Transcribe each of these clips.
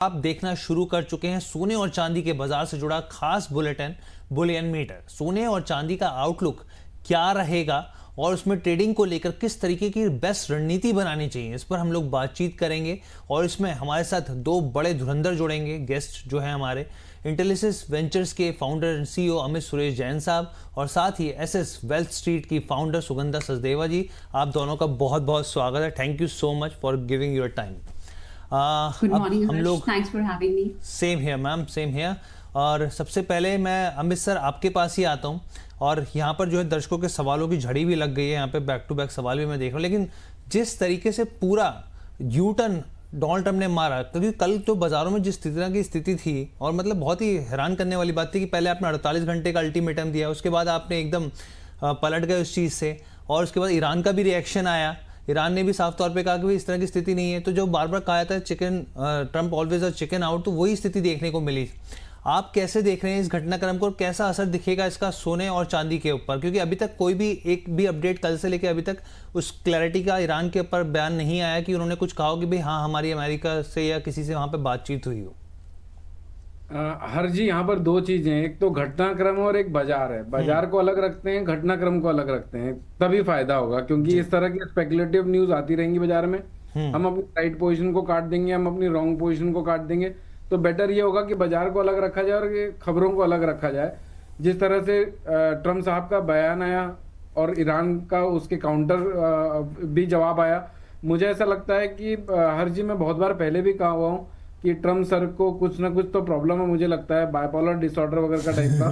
आप देखना शुरू कर चुके हैं सोने और चांदी के बाजार से जुड़ा खास बुलेटिन बुलियन मीटर। सोने और चांदी का आउटलुक क्या रहेगा और उसमें ट्रेडिंग को लेकर किस तरीके की बेस्ट रणनीति बनानी चाहिए, इस पर हम लोग बातचीत करेंगे। और इसमें हमारे साथ दो बड़े धुरंधर जुड़ेंगे गेस्ट जो हैं हमारे, इंटेलिसिस वेंचर्स के founder and CEO Amit Suresh Jain साहब और साथ ही एसएस वेल्थ स्ट्रीट की फाउंडर सुगंधा सचदेवा जी। आप दोनों का बहुत बहुत स्वागत है। Thank you so much for giving your time. Good morning, हम लोग thanks for having me. Same here ma'am, same here. और सबसे पहले मैं अमित सर आपके पास ही आता हूँ और यहाँ पर जो है दर्शकों के सवालों की झड़ी भी लग गई है, यहाँ पे बैक टू बैक सवाल भी मैं देख रहा हूँ। लेकिन जिस तरीके से पूरा यू टर्न डोनाल्ड ट्रम्प ने मारा, क्योंकि कल तो बाजारों में जिस तरह की स्थिति थी और मतलब बहुत ही हैरान करने वाली बात थी कि पहले आपने 48 घंटे का अल्टीमेटम दिया, उसके बाद आपने एकदम पलट गए उस चीज़ से, और उसके बाद ईरान का भी रिएक्शन आया। ईरान ने भी साफ तौर पे कहा कि इस तरह की स्थिति नहीं है। तो जो बार बार कहा था chicken Trump always a chicken out, तो वही स्थिति देखने को मिली। आप कैसे देख रहे हैं इस घटनाक्रम को और कैसा असर दिखेगा इसका सोने और चांदी के ऊपर, क्योंकि अभी तक कोई भी एक भी अपडेट कल से लेकर अभी तक उस क्लैरिटी का ईरान के ऊपर बयान नहीं आया कि उन्होंने कुछ कहा हो कि भाई हाँ हमारी अमेरिका से या किसी से वहाँ पे बातचीत हुई हो। हर जी, यहाँ पर दो चीजें हैं, एक तो घटनाक्रम और एक बाजार है। बाजार को अलग रखते हैं, घटनाक्रम को अलग रखते हैं, तभी फायदा होगा। क्योंकि इस तरह की स्पेकुलेटिव न्यूज आती रहेंगी बाजार में, हम अपनी राइट पोजीशन को काट देंगे, हम अपनी रॉन्ग पोजीशन को काट देंगे। तो बेटर ये होगा कि बाजार को अलग रखा जाए और ये खबरों को अलग रखा जाए। जिस तरह से ट्रम्प साहब का बयान आया और ईरान का उसके काउंटर भी जवाब आया, मुझे ऐसा लगता है कि हर जी मैं बहुत बार पहले भी कहा हुआ हूँ कि ट्रम्प सर को कुछ ना कुछ तो प्रॉब्लम है। मुझे लगता है बाइपोलर डिसऑर्डर वगैरह का टाइप का।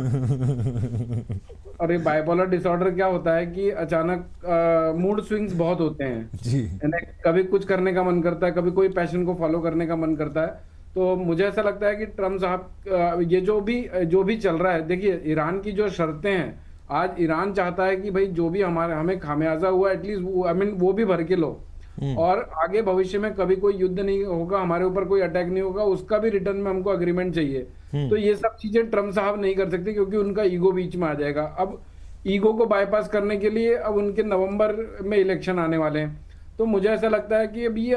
और ये बाइपोलर डिसऑर्डर क्या होता है कि अचानक मूड स्विंग्स बहुत होते हैं जी। कभी कुछ करने का मन करता है, कभी कोई पैशन को फॉलो करने का मन करता है। तो मुझे ऐसा लगता है कि ट्रम्प साहब ये जो भी चल रहा है, देखिए ईरान की जो शर्तें हैं, आज ईरान चाहता है कि भाई जो भी हमें खामियाजा हुआ एटलीस्ट वो भी भर के लो, और आगे भविष्य में कभी कोई युद्ध नहीं होगा, हमारे ऊपर कोई अटैक नहीं होगा, उसका भी रिटर्न में हमको अग्रीमेंट चाहिए। तो ये सब चीजें ट्रम्प साहब नहीं कर सकते क्योंकि उनका ईगो बीच में आ जाएगा। अब ईगो को बाईपास करने के लिए अब उनके नवंबर में इलेक्शन आने वाले हैं। तो मुझे ऐसा लगता है कि अब ये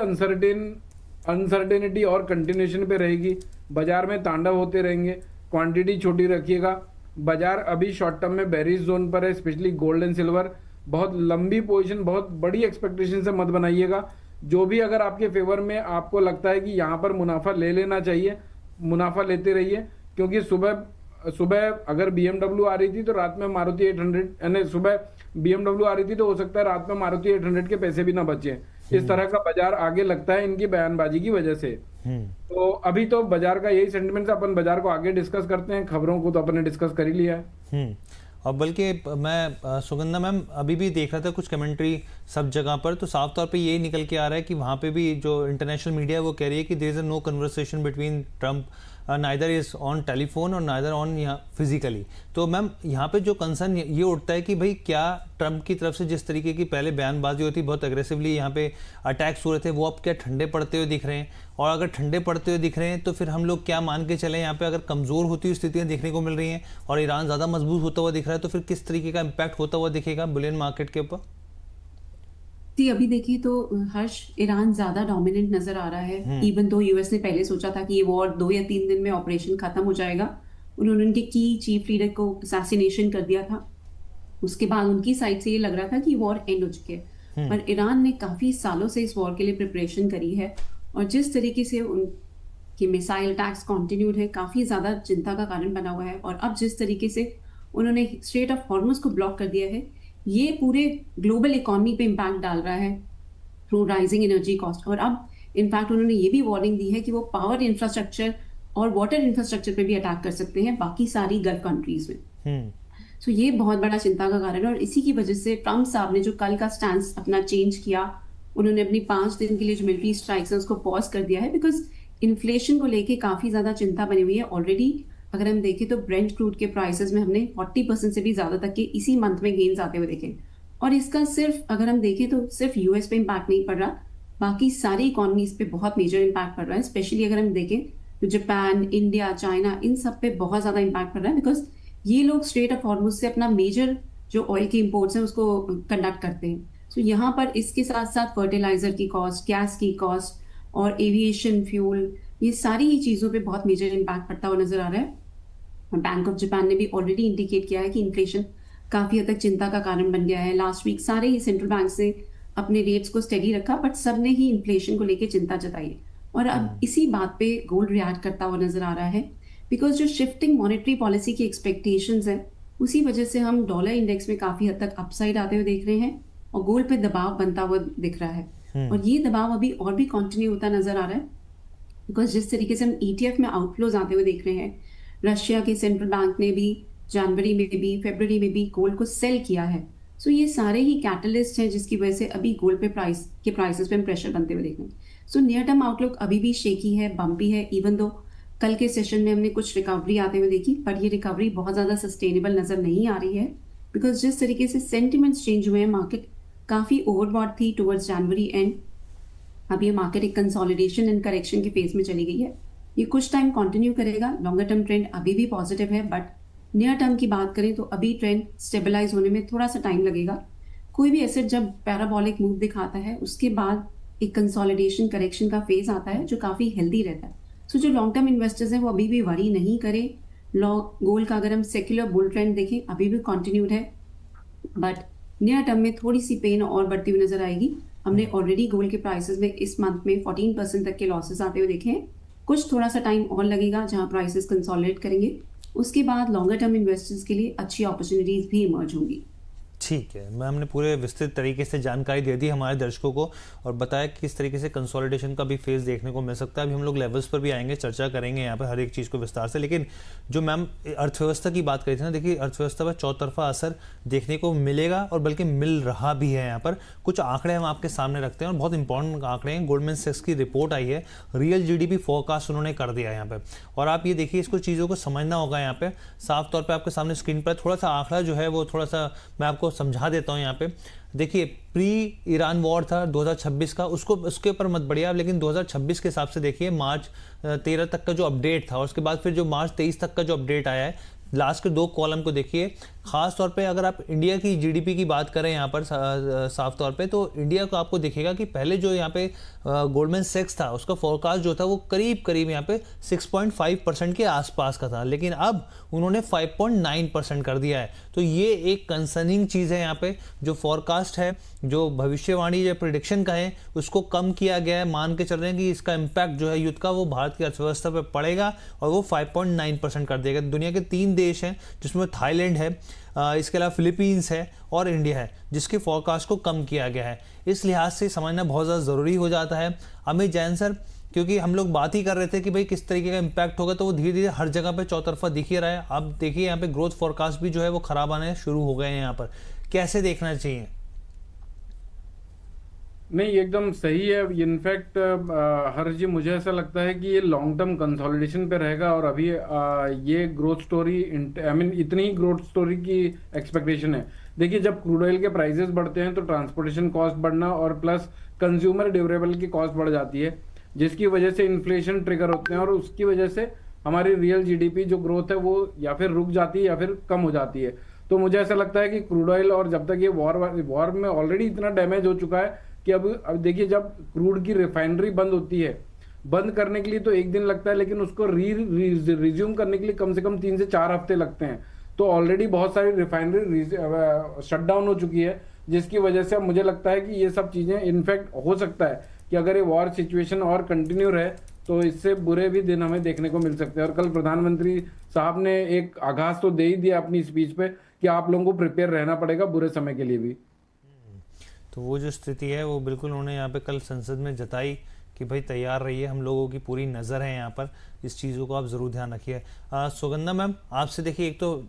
अनसर्टेनिटी और कंटिन्यूएशन पे रहेगी, बाजार में तांडव होते रहेंगे। क्वांटिटी छोटी रखिएगा, बाजार अभी शॉर्ट टर्म में बेरिश जोन पर है, स्पेशली गोल्ड एंड सिल्वर। बहुत लंबी पोजीशन, बहुत बड़ी एक्सपेक्टेशन से मत बनाइएगा। जो भी अगर आपके फेवर में आपको लगता है कि यहाँ पर मुनाफा ले लेना चाहिए, मुनाफा लेते रहिए। क्योंकि सुबह अगर BMW आ रही थी तो रात में मारुति 800, यानी सुबह BMW आ रही थी तो हो सकता है रात में मारुति 800 के पैसे भी ना बचे। इस तरह का बाजार आगे लगता है इनकी बयानबाजी की वजह से। तो अभी तो बाजार का यही सेंटिमेंट है। अपन बाजार को आगे डिस्कस करते हैं, खबरों को तो अपन डिस्कस कर ही लिया है। और बल्कि मैं सुगंधा मैम अभी भी देख रहा था कुछ कमेंट्री सब जगह पर, तो साफ तौर पे यही निकल के आ रहा है कि वहाँ पे भी जो इंटरनेशनल मीडिया है वो कह रही है कि there is no conversation between Trump, neither is on telephone और नाइदर ऑन यहाँ फिजिकली। तो मैम यहाँ पे जो कंसर्न ये उठता है कि भाई क्या ट्रम्प की तरफ से जिस तरीके की पहले बयानबाजी होती, बहुत अग्रेसिवली यहाँ पे अटैक्स हो रहे थे, वो अब क्या ठंडे पड़ते हुए दिख रहे हैं? और अगर ठंडे पड़ते हुए दिख रहे हैं तो फिर हम लोग क्या मान के चलें, यहाँ पे अगर कमज़ोर होती हुई स्थितियाँ देखने को मिल रही हैं और ईरान ज़्यादा मजबूत होता हुआ दिख रहा है, तो फिर किस तरीके का इम्पैक्ट होता हुआ दिखेगा बुलियन मार्केट के ऊपर? अभी देखिए तो हर्ष, ईरान ज्यादा डोमिनेंट नजर आ रहा है। इवन तो यूएस ने पहले सोचा था कि ये वॉर 2 या 3 दिन में ऑपरेशन खत्म हो जाएगा। उन्होंने उनके की चीफ लीडर को असैसिनेशन कर दिया था। उसके बाद उनकी साइड से ये लग रहा था कि वॉर एंड हो चुकी है, पर ईरान ने काफी सालों से इस वॉर के लिए प्रिपरेशन करी है। और जिस तरीके से उनकी मिसाइल अटैक्स कंटिन्यूड है, काफी ज्यादा चिंता का कारण बना हुआ है। और अब जिस तरीके से उन्होंने स्ट्रेट ऑफ हॉर्मुज को ब्लॉक कर दिया है, ये पूरे ग्लोबल इकोनॉमी पे इम्पैक्ट डाल रहा है थ्रू राइजिंग एनर्जी कॉस्ट। और अब इनफैक्ट उन्होंने ये भी वार्निंग दी है कि वो पावर इंफ्रास्ट्रक्चर और वाटर इंफ्रास्ट्रक्चर पे भी अटैक कर सकते हैं बाकी सारी गल्फ कंट्रीज में। सो ये बहुत बड़ा चिंता का कारण है। और इसी की वजह से ट्रम्प साहब ने जो कल का स्टैंस अपना चेंज किया, उन्होंने अपनी 5 दिन के लिए जो मिलिट्री स्ट्राइक्स है उसको पॉज कर दिया है, बिकॉज इन्फ्लेशन को लेके काफी ज्यादा चिंता बनी हुई है। ऑलरेडी अगर हम देखें तो ब्रेंट क्रूड के प्राइसेस में हमने 40% से भी ज्यादा तक के इसी मंथ में गेन्स आते हुए देखे। और इसका सिर्फ अगर हम देखें तो सिर्फ यूएस पे इम्पैक्ट नहीं पड़ रहा, बाकी सारी इकोनॉमीज पे बहुत मेजर इम्पैक्ट पड़ रहा है। स्पेशली अगर हम देखें तो जापान, इंडिया, चाइना, इन सब पे बहुत ज्यादा इम्पैक्ट पड़ रहा है, बिकॉज ये लोग स्ट्रेट ऑफ हॉर्मुज से अपना मेजर जो ऑयल के इम्पोर्ट्स हैं उसको कंडक्ट करते हैं। सो यहाँ पर इसके साथ साथ फर्टिलाइजर की कॉस्ट, गैस की कॉस्ट और एविएशन फ्यूल, ये सारी ही चीज़ों पे बहुत मेजर इम्पैक्ट पड़ता हुआ नजर आ रहा है। बैंक ऑफ जापान ने भी ऑलरेडी इंडिकेट किया है कि इन्फ्लेशन काफी हद तक चिंता का कारण बन गया है। लास्ट वीक सारे ही सेंट्रल बैंक ने अपने रेट्स को स्टेडी रखा, बट सब ने ही इन्फ्लेशन को लेकर चिंता जताई। और अब इसी बात पे गोल्ड रिएक्ट करता हुआ नजर आ रहा है, बिकॉज जो शिफ्टिंग मॉनेटरी पॉलिसी की एक्सपेक्टेशंस है उसी वजह से हम डॉलर इंडेक्स में काफी हद तक अपसाइड आते हुए देख रहे हैं और गोल्ड पे दबाव बनता हुआ दिख रहा है। और ये दबाव अभी और भी कंटिन्यू होता नजर आ रहा है, बिकॉज जिस तरीके से हम ETF में आउटफ्लोज आते हुए देख रहे हैं, रशिया के सेंट्रल बैंक ने भी जनवरी में भी फरवरी में भी गोल्ड को सेल किया है। सो ये सारे ही कैटलिस्ट हैं जिसकी वजह से अभी गोल्ड पे प्राइसेस पे हम प्रेशर बनते हुए देख रहे हैं। सो नियर टर्म आउटलुक अभी भी शेकी है, बम्पी है, इवन दो कल के सेशन में हमने कुछ रिकवरी आते हुए देखी, पर ये रिकवरी बहुत ज़्यादा सस्टेनेबल नजर नहीं आ रही है, बिकॉज जिस तरीके से सेंटिमेंट्स चेंज हुए हैं, मार्केट काफ़ी ओवरबॉट थी टुवर्ड्स जनवरी एंड। अब ये मार्केट एक कंसोलिडेशन एंड करेक्शन के फेज में चली गई है। ये कुछ टाइम कंटिन्यू करेगा। लॉन्गर टर्म ट्रेंड अभी भी पॉजिटिव है, बट नियर टर्म की बात करें तो अभी ट्रेंड स्टेबलाइज होने में थोड़ा सा टाइम लगेगा। कोई भी एसेट जब पैराबॉलिक मूव दिखाता है उसके बाद एक कंसोलिडेशन करेक्शन का फेज आता है जो काफ़ी हेल्दी रहता है। सो जो लॉन्ग टर्म इन्वेस्टर्स हैं वो अभी भी वरी नहीं करें। गोल्ड का अगर हम सेक्युलर बुल ट्रेंड देखें अभी भी कंटिन्यूड है, बट नियर टर्म में थोड़ी सी पेन और बढ़ती हुई नजर आएगी। हमने ऑलरेडी गोल्ड के प्राइसेस में इस मंथ में 14% तक के लॉसेस आते हुए देखे हैं। कुछ थोड़ा सा टाइम और लगेगा जहां प्राइसेस कंसोलिडेट करेंगे, उसके बाद लॉन्गर टर्म इन्वेस्टर्स के लिए अच्छी अपॉर्चुनिटीज भी इमर्ज होंगी। ठीक है, मैं हमने पूरे विस्तृत तरीके से जानकारी दे दी हमारे दर्शकों को और बताया कि किस तरीके से कंसोलिडेशन का भी फेज देखने को मिल सकता है। अभी हम लोग लेवल्स पर भी आएंगे, चर्चा करेंगे यहाँ पर हर एक चीज़ को विस्तार से। लेकिन जो मैम अर्थव्यवस्था की बात करी थी ना, देखिए अर्थव्यवस्था पर चौतरफा असर देखने को मिलेगा और बल्कि मिल रहा भी है। यहाँ पर कुछ आंकड़े हम आपके सामने रखते हैं और बहुत इंपॉर्टेंट आंकड़े हैं। गोल्डमैन सैक्स की रिपोर्ट आई है, रियल GDP फोरकास्ट उन्होंने कर दिया है यहाँ पर। और आप ये देखिए, इसको चीज़ों को समझना होगा। यहाँ पे साफ तौर पर आपके सामने स्क्रीन पर थोड़ा सा आंकड़ा जो है वो थोड़ा सा मैं आपको समझा देता हूँ। यहाँ पे देखिए, प्री ईरान वॉर था 2026 का, उसके ऊपर मत बढ़िए आप, लेकिन 2026 के हिसाब से देखिए मार्च 13 तक का जो अपडेट था और उसके बाद फिर जो मार्च 23 तक का जो अपडेट आया है, लास्ट के 2 कॉलम को देखिए। खास तौर पे अगर आप इंडिया की GDP की बात करें यहाँ पर साफ तौर पे, तो इंडिया को आपको दिखेगा कि पहले जो यहाँ पे गोल्डमैन सैक्स था उसका फोरकास्ट जो था वो करीब यहाँ पे 6.5% के आसपास का था, लेकिन अब उन्होंने 5.9% कर दिया है। तो ये एक कंसर्निंग चीज़ है। यहाँ पे जो फोरकास्ट है, जो भविष्यवाणी या प्रिडिक्शन का है, उसको कम किया गया है। मान के चल रहे हैं कि इसका इम्पैक्ट जो है युद्ध का वो भारत की अर्थव्यवस्था पर पड़ेगा और वो 5.9% कर देगा। दुनिया के 3 देश हैं जिसमें थाईलैंड है, इसके अलावा फिलीपींस है और इंडिया है, जिसके फोरकास्ट को कम किया गया है। इस लिहाज से समझना बहुत ज़्यादा ज़रूरी हो जाता है। अमित जैन सर, क्योंकि हम लोग बात ही कर रहे थे कि भाई किस तरीके का इम्पैक्ट होगा, तो वो धीरे धीरे हर जगह पे चौतरफा दिख ही रहा है। अब देखिए यहाँ पे ग्रोथ फोरकास्ट भी जो है वो खराब आने शुरू हो गए हैं। यहाँ पर कैसे देखना चाहिए? नहीं, एकदम सही है। इनफैक्ट हर जी मुझे ऐसा लगता है कि ये लॉन्ग टर्म कंसोलिडेशन पे रहेगा और अभी ये ग्रोथ स्टोरी इतनी ही ग्रोथ स्टोरी की एक्सपेक्टेशन है। देखिए, जब क्रूड ऑयल के प्राइसेस बढ़ते हैं तो ट्रांसपोर्टेशन कॉस्ट बढ़ना और प्लस कंज्यूमर ड्यूरेबल की कॉस्ट बढ़ जाती है, जिसकी वजह से इन्फ्लेशन ट्रिगर होते हैं और उसकी वजह से हमारी रियल GDP जो ग्रोथ है वो या फिर रुक जाती है या फिर कम हो जाती है। तो मुझे ऐसा लगता है कि क्रूड ऑयल, और जब तक ये वॉर में ऑलरेडी इतना डैमेज हो चुका है कि अब देखिए, जब क्रूड की रिफाइनरी बंद होती है, बंद करने के लिए तो 1 दिन लगता है, लेकिन उसको रिज्यूम करने के लिए कम से कम 3 से 4 हफ्ते लगते हैं। तो ऑलरेडी बहुत सारी रिफाइनरी शट डाउन हो चुकी है, जिसकी वजह से अब मुझे लगता है कि ये सब चीजें, इनफैक्ट हो सकता है कि अगर ये वॉर सिचुएशन और कंटिन्यू रहे तो इससे बुरे भी दिन हमें देखने को मिल सकते हैं। और कल प्रधानमंत्री साहब ने एक आगाज तो दे ही दिया अपनी स्पीच पे कि आप लोगों को प्रिपेयर रहना पड़ेगा बुरे समय के लिए भी। तो वो जो स्थिति है वो बिल्कुल उन्होंने यहाँ पे कल संसद में जताई कि भाई तैयार रहिए, हम लोगों की पूरी नज़र है यहाँ पर, इस चीज़ों को आप ज़रूर ध्यान रखिए। सुगंधा मैम, आपसे देखिए, एक तो